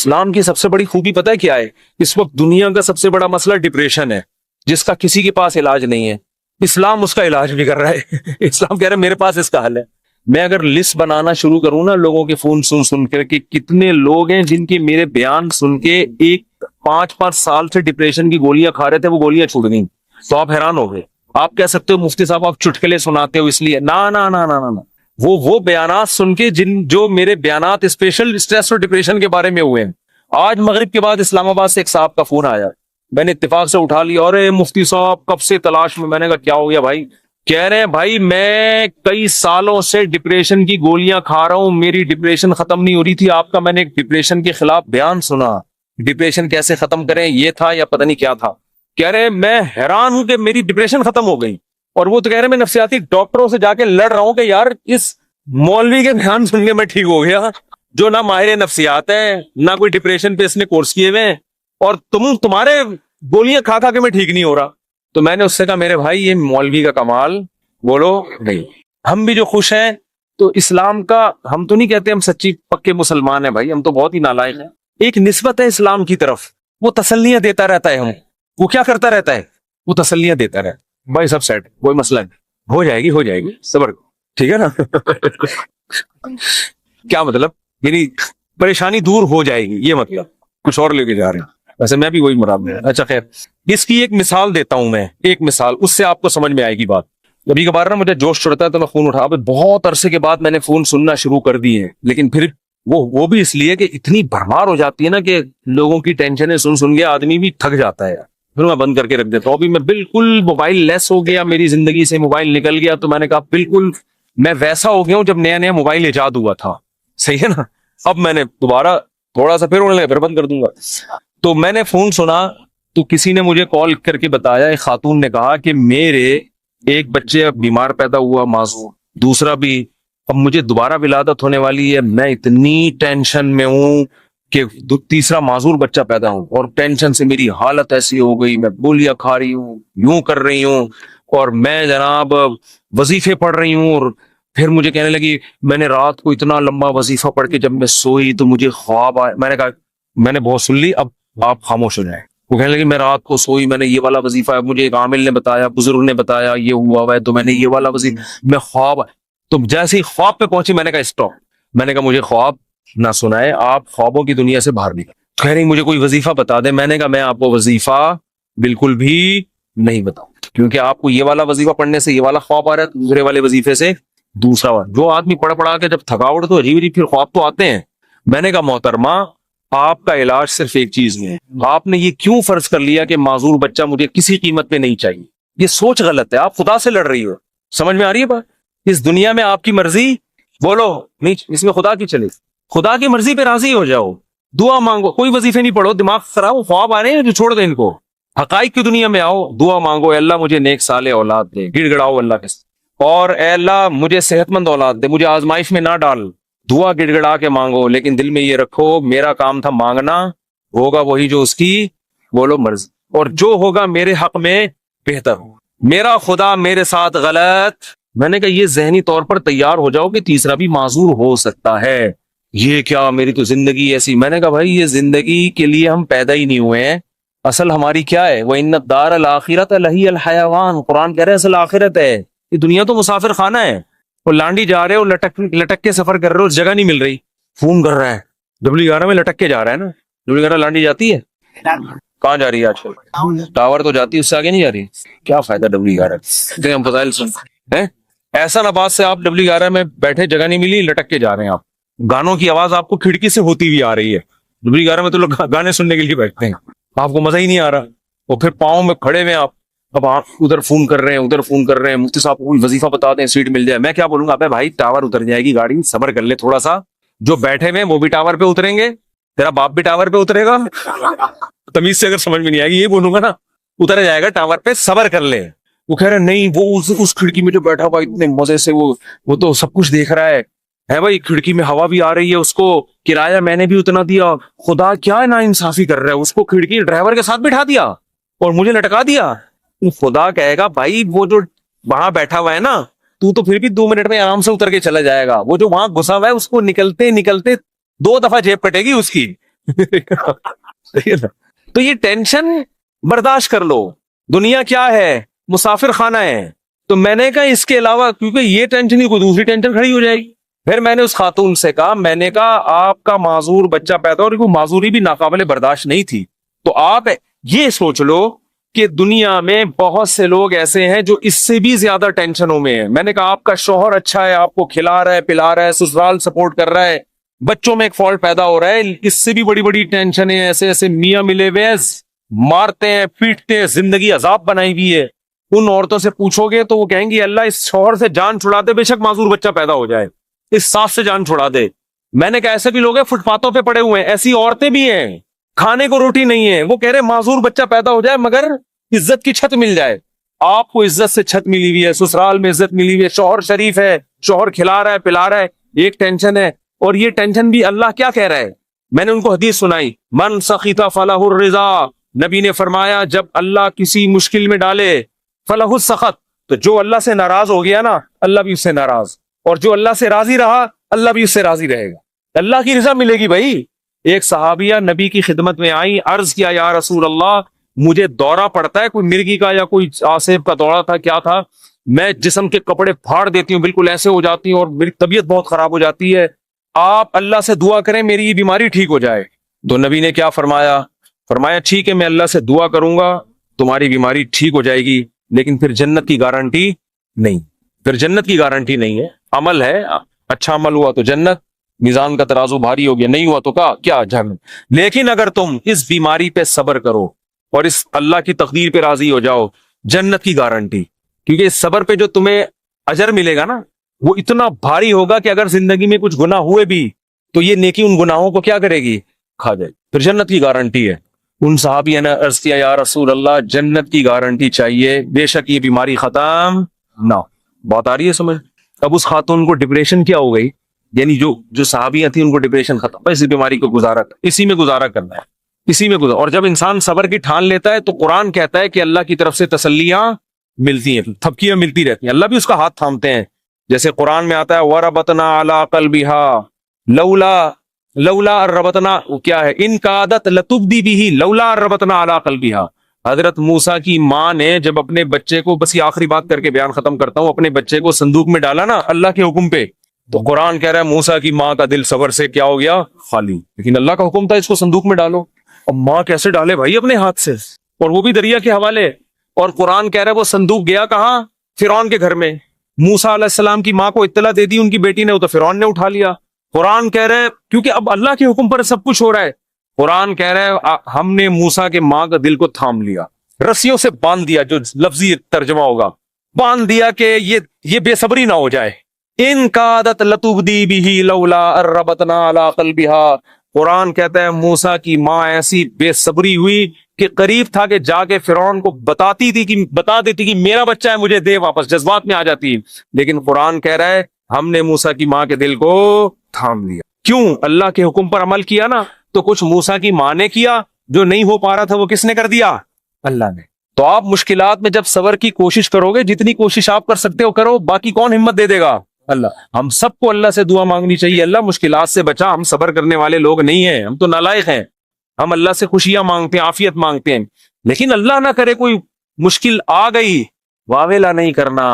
اسلام کی سب سے بڑی خوبی پتہ ہے کیا ہے؟ اس وقت دنیا کا سب سے بڑا مسئلہ ڈپریشن ہے، جس کا کسی کے پاس علاج نہیں ہے۔ اسلام اس کا علاج بھی کر رہا ہے۔ اسلام کہہ رہا ہے میرے پاس اس کا حل ہے۔ میں اگر لسٹ بنانا شروع کروں نا لوگوں کے فون سن کر کہ کتنے لوگ ہیں جن کے میرے بیان سن کے ایک 5 سال سے ڈپریشن کی گولیاں کھا رہے تھے، وہ گولیاں چھوٹ گئیں، تو آپ حیران ہو گئے۔ آپ کہہ سکتے ہو مفتی صاحب آپ چٹکلے سناتے ہو اس لیے، نا نا نا نا نا، وہ بیانات سن کے جو میرے بیانات اسپیشل اسٹریس اور ڈپریشن کے بارے میں ہوئے ہیں۔ آج مغرب کے بعد اسلام آباد سے ایک صاحب کا فون آیا، میں نے اتفاق سے اٹھا لیا، اور مفتی صاحب کب سے تلاش میں؟ میں نے کہا کیا ہو گیا بھائی؟ کہہ رہے ہیں بھائی میں کئی سالوں سے ڈپریشن کی گولیاں کھا رہا ہوں، میری ڈپریشن ختم نہیں ہو رہی تھی، آپ کا میں نے ایک ڈپریشن کے خلاف بیان سنا، ڈپریشن کیسے ختم کریں یہ تھا یا پتہ نہیں کیا تھا۔ کہہ رہے ہیں میں حیران ہوں کہ میری ڈپریشن ختم ہو گئی، اور وہ تو کہہ رہے ہیں میں نفسیاتی ڈاکٹروں سے جا کے لڑ رہا ہوں کہ یار اس مولوی کے بیان سن کے میں ٹھیک ہو گیا، جو نہ ماہر نفسیات ہے نہ کوئی ڈپریشن پہ اس نے کورس کیے ہوئے ہیں، اور تمہارے گولیاں کھا کھا کے میں ٹھیک نہیں ہو رہا۔ تو میں نے اس سے کہا میرے بھائی یہ مولوی کا کمال بولو نہیں، ہم بھی جو خوش ہیں تو اسلام کا، ہم تو نہیں کہتے ہم سچی پکے مسلمان ہیں بھائی، ہم تو بہت ہی نالائق ہیں۔ ایک نسبت ہے اسلام کی طرف، وہ تسلیاں دیتا رہتا ہے، وہ کیا کرتا رہتا ہے؟ وہ تسلیاں دیتا رہتا ہے، بھائی سب سیٹ، کوئی مسئلہ نہیں، ہو جائے گی صبر، ٹھیک ہے نا؟ کیا مطلب؟ یعنی پریشانی دور ہو جائے گی، یہ مطلب کچھ اور لے کے جا رہے ہیں، ویسے میں بھی وہی مراد میں۔ اچھا خیر، اس کی ایک مثال دیتا ہوں میں، ایک مثال، اس سے آپ کو سمجھ میں آئے گی بات۔ کبھی کبھار نا مجھے جوش چڑھتا ہے تو میں فون اٹھا، بہت عرصے کے بعد میں نے فون سننا شروع کر دی ہے، لیکن پھر وہ بھی اس لیے کہ اتنی بھرمار ہو جاتی ہے نا کہ لوگوں کی ٹینشنیں سن کے آدمی بھی تھک جاتا ہے، پھر میں بند کر کے رکھ دیتا ہوں۔ ابھی میں بالکل موبائل لیس ہو گیا، میری زندگی سے موبائل نکل گیا، تو میں نے کہا بالکل میں ویسا ہو گیا ہوں جب نیا موبائل ایجاد ہوا تھا، صحیح ہے نا؟ اب میں نے دوبارہ تھوڑا سا پھر بند کر دوں گا۔ تو میں نے فون سنا تو کسی نے مجھے کال کر کے بتایا، ایک خاتون نے کہا کہ میرے ایک بچے اب بیمار پیدا ہوا معذور، دوسرا بھی اب مجھے دوبارہ ولادت ہونے والی ہے، میں اتنی ٹینشن میں ہوں کہ تیسرا معذور بچہ پیدا ہوں، اور ٹینشن سے میری حالت ایسی ہو گئی، میں گولیاں کھا رہی ہوں، یوں کر رہی ہوں، اور میں جناب وظیفے پڑھ رہی ہوں۔ اور پھر مجھے کہنے لگی میں نے رات کو اتنا لمبا وظیفہ پڑھ کے جب میں سوئی تو مجھے خواب آیا۔ میں نے کہا میں نے بہت سن لی، اب آپ خاموش ہو جائیں۔ وہ کہنے لگی میں رات کو سوئی، میں نے یہ والا وظیفہ ہے، مجھے ایک عامل نے بتایا، بزرگ نے بتایا یہ ہوا ہے، تو میں نے یہ والا وظیفہ، میں خواب، تو جیسے ہی خواب پہ پہنچی میں نے کہا اسٹاپ، میں نے کہا مجھے خواب نہ سنائے، آپ خوابوں کی دنیا سے باہر نکلیں۔ کہہ رہی مجھے کوئی وظیفہ بتا دیں۔ میں نے کہا میں آپ کو وظیفہ بالکل بھی نہیں بتاؤں، کیونکہ آپ کو یہ والا وظیفہ پڑھنے سے یہ والا خواب آ رہا ہے، دوسرے والے وظیفے سے دوسرا والا۔ جو آدمی پڑھا کے جب تھکاوٹ تو عجیب پھر خواب تو آتے ہیں۔ میں نے کہا محترمہ آپ کا علاج صرف ایک چیز میں ہے، آپ نے یہ کیوں فرض کر لیا کہ معذور بچہ مجھے کسی قیمت پہ نہیں چاہیے؟ یہ سوچ غلط ہے، آپ خدا سے لڑ رہی ہو۔ سمجھ میں آ رہی ہے بات؟ اس دنیا میں آپ کی مرضی بولو نہیں، اس میں خدا کی چلے، خدا کی مرضی پہ راضی ہو جاؤ، دعا مانگو، کوئی وظیفے نہیں پڑھو، دماغ خراب، خواب آ رہے ہیں جو چھوڑ دیں ان کو، حقائق کی دنیا میں آؤ، دعا مانگو، اے اللہ مجھے نیک صالح اولاد دے، گڑ گڑاؤ اللہ کے، اور اے اللہ مجھے صحت مند اولاد دے، مجھے آزمائش میں نہ ڈال، دعا گڑ گڑا کے مانگو، لیکن دل میں یہ رکھو میرا کام تھا مانگنا، ہوگا وہی جو اس کی بولو مرضی، اور جو ہوگا میرے حق میں بہتر ہو، میرا خدا میرے ساتھ غلط۔ میں نے کہا یہ ذہنی طور پر تیار ہو جاؤ کہ تیسرا بھی معذور ہو سکتا ہے، یہ کیا میری تو زندگی ایسی۔ میں نے کہا بھائی یہ زندگی کے لیے ہم پیدا ہی نہیں ہوئے ہیں، اصل ہماری کیا ہے؟ وَإِنَّ الدَّارَ الْآخِرَةَ لَهِيَ الْحَيَوَانُ، قرآن کہہ رہے ہیں اصل آخرت ہے، یہ دنیا تو مسافر خانہ ہے، وہ لانڈی جا رہے ہو، لٹک کے سفر کر رہے ہو، جگہ نہیں مل رہی، فون کر رہا ہے W11 میں لٹک کے جا رہا ہے نا، W11 لانڈی جاتی ہے، کہاں جا رہی ہے آج کل؟ ٹاور تو جاتی ہے، اس سے آگے نہیں جا رہی، کیا فائدہ W11 ہم فضائل سن ایسا نبات سے آپ W11 میں بیٹھے، جگہ نہیں ملی، لٹک کے جا رہے ہیں آپ، گانوں کی آواز آپ کو کھڑکی سے ہوتی ہوئی آ رہی ہے، W11 میں تو لوگ گانے سننے کے لیے بیٹھتے ہیں، آپ کو مزہ ہی نہیں آ رہا، اور پھر پاؤں میں کھڑے ہوئے آپ، اب آپ ادھر فون کر رہے ہیں، مفتی صاحب کو کوئی وظیفہ بتا دیں سیٹ مل جائے، میں کیا بولوں گا؟ ابے بھائی ٹاور اتر جائے گی گاڑی، صبر کر لے تھوڑا سا، جو بیٹھے ہوئے وہ بھی ٹاور پہ اتریں گے، تیرا باپ بھی ٹاور پہ اترے گا، تمیز سے اگر سمجھ میں نہیں آئے گی یہ بولوں گا نا، اتر جائے گا ٹاور پہ، صبر کر لے۔ وہ کہہ رہے نہیں، وہ اس کھڑکی میں جو بیٹھا ہوا اتنے مزے سے وہ تو سب کچھ دیکھ رہا ہے بھائی، کھڑکی میں ہوا بھی آ رہی ہے، اس کو کرایہ میں نے بھی اتنا دیا، خدا کیا نا انصافی کر رہا ہے، اس کو کھڑکی ڈرائیور کے ساتھ بٹھا دیا اور مجھے لٹکا دیا۔ خدا کہے گا بھائی وہ جو وہاں بیٹھا ہوا ہے نا، تو پھر بھی 2 منٹ میں آرام سے اتر کے چلا جائے گا، وہ جو وہاں گھسا ہوا ہے اس کو نکلتے 2 دفعہ جیب کٹے گی اس کی، تو یہ ٹینشن برداشت کر لو. دنیا کیا ہے؟ مسافر خانہ ہے. تو میں نے کہا اس کے علاوہ کیونکہ یہ ٹینشن ہی کوئی دوسری ٹینشن کھڑی ہو جائے گی. پھر میں نے اس خاتون سے کہا، میں نے کہا آپ کا معذور بچہ پیدا، اور وہ معذوری بھی ناقابل برداشت نہیں تھی، تو آپ یہ سوچ لو کہ دنیا میں بہت سے لوگ ایسے ہیں جو اس سے بھی زیادہ ٹینشنوں میں ہیں. میں نے کہا آپ کا شوہر اچھا ہے، آپ کو کھلا رہا ہے پلا رہا ہے، سسرال سپورٹ کر رہا ہے، بچوں میں ایک فالٹ پیدا ہو رہا ہے، اس سے بھی بڑی بڑی ٹینشنیں، ایسے ایسے میاں ملے ہوئے ہیں، مارتے ہیں پیٹتے ہیں، زندگی عذاب بنائی ہوئی ہے. ان عورتوں سے پوچھو گے تو وہ کہیں گی اللہ اس شوہر سے جان چھڑا دے، بے شک معذور بچہ پیدا ہو جائے، اس ساس سے جان چھڑا دے. میں نے کہا ایسے بھی لوگ ہیں فٹ پاتھوں پہ پڑے ہوئے ہیں، ایسی عورتیں بھی ہیں کھانے کو روٹی نہیں ہے، وہ کہہ رہے معذور بچہ پیدا ہو جائے مگر عزت کی چھت مل جائے. آپ کو عزت سے چھت ملی ہوئی ہے، سسرال میں عزت ملی ہوئی ہے، شوہر شریف ہے، شوہر کھلا رہا ہے پلا رہا ہے، ایک ٹینشن ہے. اور یہ ٹینشن بھی اللہ کیا کہہ رہا ہے؟ میں نے ان کو حدیث سنائی، من سخط فلہ الرضا. نبی نے فرمایا جب اللہ کسی مشکل میں ڈالے فلہ السخط، تو جو اللہ سے ناراض ہو گیا نا اللہ بھی اس سے ناراض، اور جو اللہ سے راضی رہا اللہ بھی اس سے راضی رہے گا. اللہ کی رضا ملے گی بھائی. ایک صحابیہ نبی کی خدمت میں آئی، عرض کیا یا رسول اللہ مجھے دورہ پڑتا ہے، کوئی مرگی کا یا کوئی آسیب کا دورہ تھا کیا تھا، میں جسم کے کپڑے پھاڑ دیتی ہوں، بالکل ایسے ہو جاتی ہوں اور میری طبیعت بہت خراب ہو جاتی ہے، آپ اللہ سے دعا کریں میری یہ بیماری ٹھیک ہو جائے. تو نبی نے کیا فرمایا؟ فرمایا ٹھیک ہے میں اللہ سے دعا کروں گا تمہاری بیماری ٹھیک ہو جائے گی، لیکن پھر جنت کی گارنٹی نہیں. پھر جنت کی گارنٹی نہیں ہے. عمل ہے، اچھا عمل ہوا تو جنت، میزان کا ترازو بھاری ہو گیا، نہیں ہوا تو کیا جہنم. لیکن اگر تم اس بیماری پہ صبر کرو اور اس اللہ کی تقدیر پہ راضی ہو جاؤ، جنت کی گارنٹی. کیونکہ اس صبر پہ جو تمہیں اجر ملے گا نا وہ اتنا بھاری ہوگا کہ اگر زندگی میں کچھ گناہ ہوئے بھی تو یہ نیکی ان گناہوں کو کیا کرے گی؟ کھا جائے. پھر جنت کی گارنٹی ہے. ان صحابی نے عرض کیا یا رسول اللہ جنت کی گارنٹی چاہیے، بے شک یہ بیماری ختم نہ. بات آ رہی ہے سمجھ؟ اب اس خاتون کو ڈپریشن کیا ہو گئی، یعنی جو صحابیاں تھیں ان کو ڈپریشن ختم، اسی بیماری کو اسی میں گزارا کرنا ہے، اسی میں گزارا. اور جب انسان صبر کی ٹھان لیتا ہے تو قرآن کہتا ہے کہ اللہ کی طرف سے تسلیاں ملتی ہیں، تھپکیاں ملتی رہتی ہیں، اللہ بھی اس کا ہاتھ تھامتے ہیں. جیسے قرآن میں آتا ہے وَرَبَطْنَا عَلَىٰ قَلْبِهَا لولا الربطنا، کیا ہے ان کا عادت لتبدی بھی لولا الربطنا علی قلبها. حضرت موسیٰ کی ماں نے جب اپنے بچے کو، بس یہ آخری بات کر کے بیان ختم کرتا ہوں، اپنے بچے کو صندوق میں ڈالا نا اللہ کے حکم پہ، تو قرآن کہہ رہا ہے موسیٰ کی ماں کا دل صبر سے کیا ہو گیا؟ خالی. لیکن اللہ کا حکم تھا اس کو صندوق میں ڈالو. اب ماں کیسے ڈالے بھائی اپنے ہاتھ سے، اور وہ بھی دریا کے حوالے. اور قرآن کہہ رہا ہے وہ صندوق گیا کہاں؟ فرعون کے گھر میں. موسیٰ علیہ السلام کی ماں کو اطلاع دے دی ان کی بیٹی نے، وہ تو فرعون نے اٹھا لیا. قرآن کہہ رہے کیونکہ اب اللہ کے حکم پر سب کچھ ہو رہا ہے. قرآن کہہ رہے ہم نے موسیٰ کے ماں کا دل کو تھام لیا، رسیوں سے باندھ دیا، جو لفظی ترجمہ ہوگا باندھ دیا کہ یہ بے صبری نہ ہو جائے. ان کا عادت لتبدی بھی لولا الربطنا علی قلبها. قرآن کہتا ہے موسیٰ کی ماں ایسی بے صبری ہوئی کہ قریب تھا کہ جا کے فرعون کو بتا دیتی کہ میرا بچہ ہے مجھے دے واپس، جذبات میں آ جاتی. لیکن قرآن کہہ رہا ہے ہم نے موسیٰ کی ماں کے دل کو تھام لیا. کیوں؟ اللہ کے حکم پر عمل کیا نا. تو کچھ موسیٰ کی ماں نے کیا، جو نہیں ہو پا رہا تھا وہ کس نے کر دیا؟ اللہ نے. تو آپ مشکلات میں جب صبر کی کوشش کرو گے، جتنی کوشش آپ کر سکتے ہو کرو، باقی کون ہمت دے گا؟ اللہ. ہم سب کو اللہ سے دعا مانگنی چاہیے، اللہ مشکلات سے بچا. ہم صبر کرنے والے لوگ نہیں ہیں، ہم تو نالائق ہیں. ہم اللہ سے خوشیاں مانگتے ہیں، عافیت مانگتے ہیں، لیکن اللہ نہ کرے کوئی مشکل آ گئی، واویلا نہیں کرنا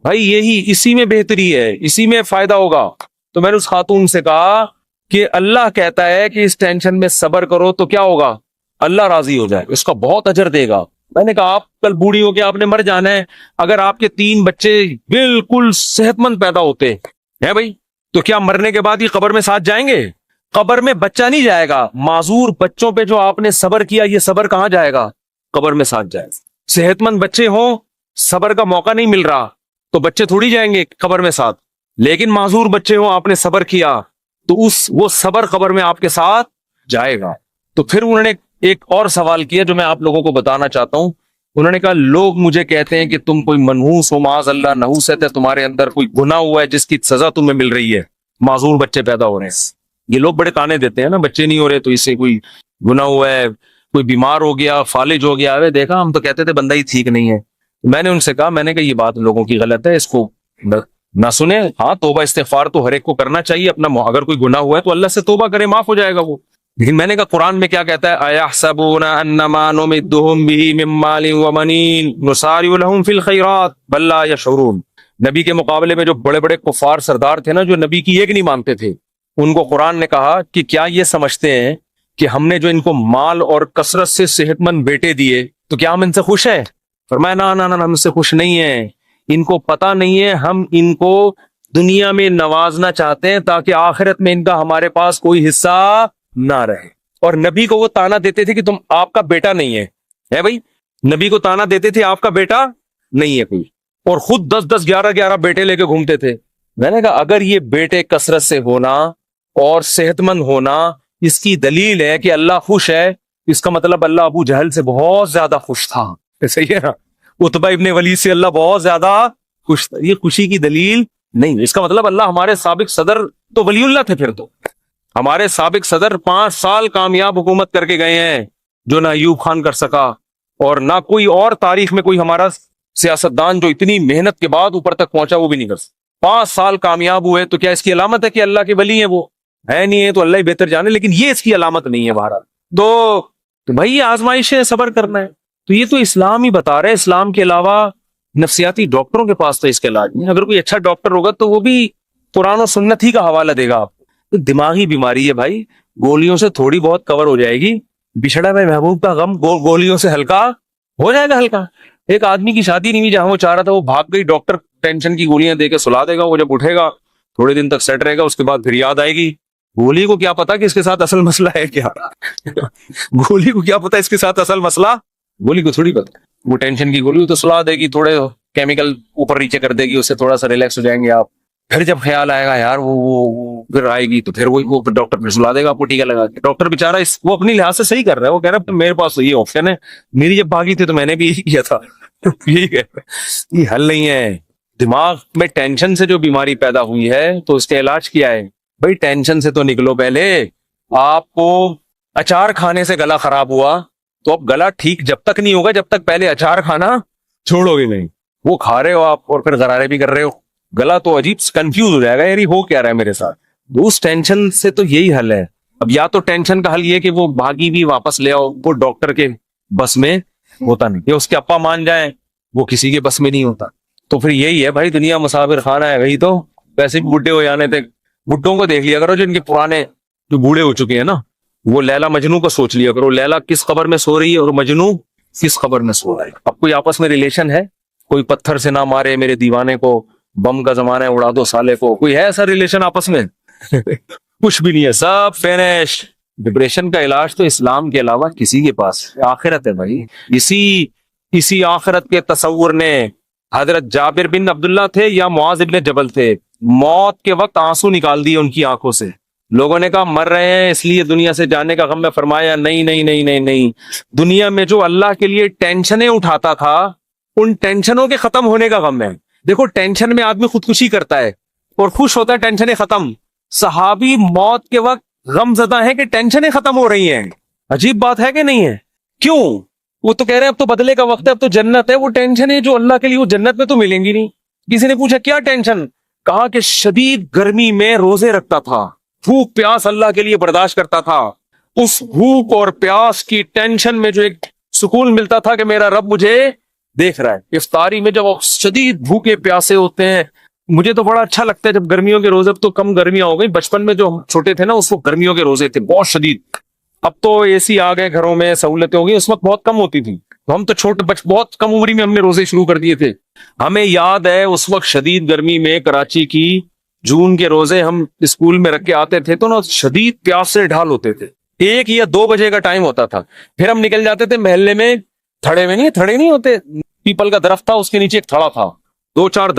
بھائی. اسی میں بہتری ہے، اسی میں فائدہ ہوگا. تو میں نے اس خاتون سے کہا کہ اللہ کہتا ہے کہ اس ٹینشن میں صبر کرو تو کیا ہوگا؟ اللہ راضی ہو جائے، اس کا بہت اجر دے گا. میں نے کہا آپ کل بوڑھی ہو کے آپ نے مر جانا ہے، اگر آپ کے 3 بچے بالکل صحت مند پیدا ہوتے ہیں بھائی، تو کیا مرنے کے بعد ہی قبر میں ساتھ جائیں گے؟ قبر میں بچہ نہیں جائے گا. معذور بچوں پہ جو آپ نے صبر کیا، یہ صبر کہاں جائے گا؟ قبر میں ساتھ جائے. صحت مند بچے ہوں، صبر کا موقع نہیں مل رہا تو بچے تھوڑی جائیں گے قبر میں ساتھ. لیکن معذور بچے ہوں، آپ نے صبر کیا تو وہ صبر قبر میں آپ کے ساتھ جائے گا. تو پھر انہوں نے ایک اور سوال کیا جو میں آپ لوگوں کو بتانا چاہتا ہوں. انہوں نے کہا لوگ مجھے کہتے ہیں کہ تم کوئی منحوس ہو، معاذ اللہ، نحوست ہے تمہارے اندر، کوئی گناہ ہوا ہے جس کی سزا تمہیں مل رہی ہے، معذور بچے پیدا ہو رہے ہیں. یہ لوگ بڑے تانے دیتے ہیں نا، بچے نہیں ہو رہے تو اس سے کوئی گناہ ہوا ہے، کوئی بیمار ہو گیا، فالج ہو گیا. دیکھا ہم تو کہتے تھے بندہ ہی ٹھیک نہیں ہے. میں نے ان سے کہا، میں نے کہا یہ بات لوگوں کی غلط ہے، اس کو نہ سنیں. ہاں توبہ استغفار تو ہر ایک کو کرنا چاہیے اپنا، اگر کوئی گناہ ہوا ہے تو اللہ سے توبہ کرے، معاف ہو جائے گا وہ. لیکن میں نے کہا قرآن میں کیا کہتا ہے، اَيَحْسَبُونَ أَنَّمَا نُمِدُّهُم بِهِ مِن مَّالٍ وَبَنِينَ نُسَارِعُ لَهُمْ فِي الْخَيْرَاتِ بَل لَّا يَشْعُرُونَ۔ نبی کے مقابلے میں جو بڑے بڑے کفار سردار تھے نا، جو نبی کی ایک نہیں مانتے تھے، ان کو قرآن نے کہا کہ کیا یہ سمجھتے ہیں کہ ہم نے جو ان کو مال اور کثرت سے صحت مند بیٹے دیے تو کیا ہم ان سے خوش ہیں؟ فرمایا نا نا نا، ہم سے خوش نہیں ہیں، ان کو پتہ نہیں ہے ہم ان کو دنیا میں نوازنا چاہتے ہیں تاکہ آخرت میں ان کا ہمارے پاس کوئی حصہ نہ رہے۔ اور نبی کو وہ تانا دیتے تھے کہ تم آپ کا بیٹا نہیں ہے بھائی، نبی کو تانا دیتے تھے آپ کا بیٹا نہیں ہے کوئی، اور خود 10 11 بیٹے لے کے گھومتے تھے۔ میں نے کہا اگر یہ بیٹے کثرت سے ہونا اور صحت مند ہونا اس کی دلیل ہے کہ اللہ خوش ہے، اس کا مطلب اللہ ابو جہل سے بہت زیادہ خوش تھا، صحیح ہے نا؟ عتبہ ابن ولید سے اللہ بہت زیادہ خوش تھا، یہ خوشی کی دلیل نہیں۔ اس کا مطلب اللہ ہمارے سابق صدر تو ولی اللہ تھے، پھر تو ہمارے سابق صدر 5 سال کامیاب حکومت کر کے گئے ہیں جو نہ ایوب خان کر سکا، اور نہ کوئی اور تاریخ میں کوئی ہمارا سیاستدان جو اتنی محنت کے بعد اوپر تک پہنچا وہ بھی نہیں کر سکتا۔ 5 سال کامیاب ہوئے تو کیا اس کی علامت ہے کہ اللہ کے ولی ہیں؟ وہ ہے نہیں ہے تو اللہ ہی بہتر جانے، لیکن یہ اس کی علامت نہیں ہے۔ بہرحال تو بھائی یہ آزمائش ہے، صبر کرنا ہے۔ تو یہ تو اسلام ہی بتا رہے، اسلام کے علاوہ نفسیاتی ڈاکٹروں کے پاس تو اس کے علاج نہیں۔ اگر کوئی اچھا ڈاکٹر ہوگا تو وہ بھی قرآن و سنت ہی کا حوالہ دے گا آپ کو۔ دماغی بیماری ہے بھائی، گولیوں سے تھوڑی بہت کور ہو جائے گی، بچھڑا میں محبوب کا غم گولیوں سے ہلکا ہو جائے گا ہلکا۔ ایک آدمی کی شادی نہیں ہوئی جہاں وہ چاہ رہا تھا، وہ بھاگ گئی، ڈاکٹر ٹینشن کی گولیاں دے کے سلا دے گا، وہ جب اٹھے گا تھوڑے دن تک سیٹ رہے گا، اس کے بعد پھر یاد آئے گی۔ گولی کو کیا پتا کہ اس کے ساتھ اصل مسئلہ ہے کیا؟ گولی کو کیا پتا اس کے ساتھ اصل مسئلہ، گولی کو تھوڑی پتا۔ وہ ٹینشن کی گولی تو سلا دے گی، تھوڑے کیمیکل اوپر نیچے کر دے گی، اس سے تھوڑا سا ریلیکس ہو جائیں گے آپ۔ پھر جب خیال آئے گا یار وہ پھر آئے گی تو پھر وہ ڈاکٹر پھر سلا دے گا آپ کو ٹیکا لگا کے۔ ڈاکٹر بےچارا وہ اپنی لحاظ سے صحیح کر رہا ہے، وہ کہہ رہا ہے میرے پاس تو یہ آپشن ہے، میری جب بھاگی تھی تو میں نے بھی یہی کیا تھا۔ یہی کہہ رہا ہے، یہ حل نہیں ہے۔ دماغ میں ٹینشن سے جو بیماری پیدا ہوئی ہے تو اس کا علاج کیا ہے بھائی؟ ٹینشن سے تو نکلو پہلے۔ آپ کو اچار کھانے سے گلا خراب ہوا تو اب گلا ٹھیک جب تک نہیں ہوگا جب تک پہلے اچار کھانا چھوڑو گے نہیں۔ وہ کھا رہے ہو آپ اور پھر غرارے بھی کر رہے ہو، گلا تو عجیب کنفیوز ہو جائے گا، یار ہو کیا رہا ہے میرے ساتھ۔ اس ٹینشن سے تو یہی حل ہے۔ اب یا تو ٹینشن کا حل یہ کہ وہ بھاگی بھی واپس لے آؤ، وہ ڈاکٹر کے بس میں ہوتا نہیں، یا اس کے ابا مان جائیں، وہ کسی کے بس میں نہیں ہوتا۔ تو پھر یہی ہے بھائی، دنیا مسافر خانہ ہے، وہی تو ویسے بھی بڈھے ہو جانے تھے۔ بڈھوں کو دیکھ لیا کرو جو ان کے پرانے جو بوڑھے ہو چکے ہیں نا، وہ لیلا مجنو کو سوچ لیا کرو، لیلا کس قبر میں سو رہی ہے اور مجنو کس قبر میں سو رہا ہے۔ اب کوئی آپس میں ریلیشن ہے؟ کوئی پتھر سے نہ مارے میرے دیوانے کو، بم کا زمانہ ہے اڑا دو سالے کو، کوئی ہے ایسا ریلیشن آپس میں؟ کچھ بھی نہیں ہے، سب فینش۔ ڈپریشن کا علاج تو اسلام کے علاوہ کسی کے پاس آخرت ہے بھائی۔ اسی آخرت کے تصور نے حضرت جابر بن عبداللہ تھے یا معاذ بن جبل تھے، موت کے وقت آنسو نکال دیے ان کی آنکھوں سے۔ لوگوں نے کہا مر رہے ہیں اس لیے دنیا سے جانے کا غم میں، فرمایا نہیں نہیں نہیں نہیں نہیں، دنیا میں جو اللہ کے لیے ٹینشنیں اٹھاتا تھا ان ٹینشنوں کے ختم ہونے کا غم ہے۔ دیکھو ٹینشن میں آدمی خودکشی کرتا ہے اور خوش ہوتا ہے ٹینشنیں ختم۔ صحابی موت کے وقت غم زدہ ہیں کہ ٹینشنیں ختم ہو رہی ہیں۔ عجیب بات ہے کہ نہیں ہے؟ کیوں؟ وہ تو کہہ رہے ہیں اب تو بدلے کا وقت ہے، اب تو جنت ہے۔ وہ ٹینشن ہے جو اللہ کے لیے وہ جنت میں تو ملیں گی نہیں۔ کسی نے پوچھا کیا ٹینشن؟ کہا کہ شدید گرمی میں روزے رکھتا تھا، بھوک پیاس اللہ کے لیے برداشت کرتا تھا، اس بھوک اور پیاس کی ٹینشن میں جو ایک سکون ملتا تھا کہ میرا رب مجھے دیکھ رہا ہے۔ افطاری میں جب شدید بھوکے پیاسے ہوتے ہیں، مجھے تو بڑا اچھا لگتا ہے جب گرمیوں کے روزے، اب تو کم گرمیاں ہو گئی، بچپن میں جو ہم چھوٹے تھے نا اس وقت گرمیوں کے روزے تھے بہت شدید۔ اب تو اے سی آ گئے گھروں میں، سہولتیں ہو گئی، اس وقت بہت کم ہوتی تھی۔ ہم تو چھوٹے بہت کم عمری میں ہم نے روزے شروع کر دیے تھے۔ ہمیں یاد ہے اس وقت شدید گرمی میں کراچی کی جون کے روزے ہم اسکول میں رکھ کے آتے تھے تو نا شدید پیاس سے ڈھال ہوتے تھے۔ 1 یا 2 بجے کا ٹائم ہوتا تھا، پھر ہم نکل جاتے تھے محلے میں، تھڑے نہیں ہوتے، پیپل کا درخت تھا اس کے نیچے ایک تھڑا تھا، 2-4 درخت